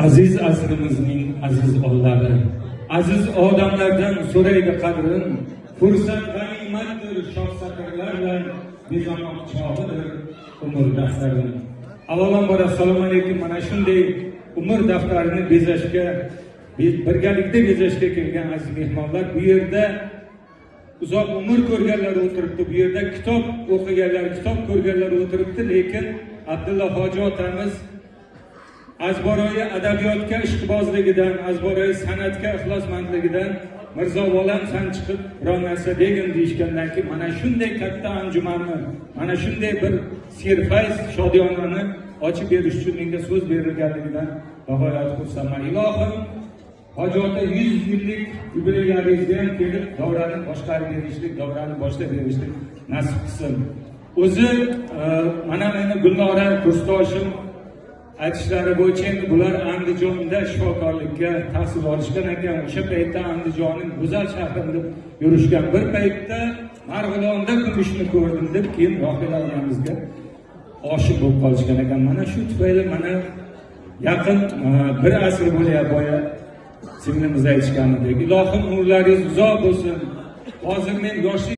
Aziz asrimizning aziz ollari, aziz odamlardan so'raydi qadrin, fursat g'animatdir shoh-satirlar bilan bezamoq chog'idir umr daftarin. Avvalambor assalomu alaykum. Mana shunday umr daftarini bezashga, birgalikda bezashga kelgan aziz mehmonlar, bu yerda uzoq umr ko'rganlar o'tiribdi, bu yerda kitob o'qiganlar, kitob ko'rganlar o'tiribdi, lekin Abdulla hoji otamiz azboroyi adabiyotga ishqibozligidan, azboroyi san'atga ixlosmandligidan Mirzo bolam san chiqib biror narsa degin deyishgandan keyin mana shunday katta anjumanni, mana shunday bir serfayz shodiyonani ochib berish uchun menga so'z berilganligidan bag'oyat xursandman. Ilohim hoji ota 100 yillik yubileylaringizga ham kelib davrani boshqarib berishlik, davrani boshlab berishlik nasib qilsin. O'zi mana meni Gulnora kurstoshim aytishlari bo'yicha endi bular Andijonda shifokorlikka tahsil olishgan ekan. O'sha paytda Andijonning go'zal shahrida yurishgan. Bir paytda Marg'ilonda kumushni ko'rdim deb keyin Rohila onamizga oshiq bo'lib qolishgan ekan. Mana shu tufayli mana yaqin bir asr bo'lyapti. Singlimiz aytishganidek, ilohim umrlaringiz uzoq bo'lsin. Hozir men yoshlik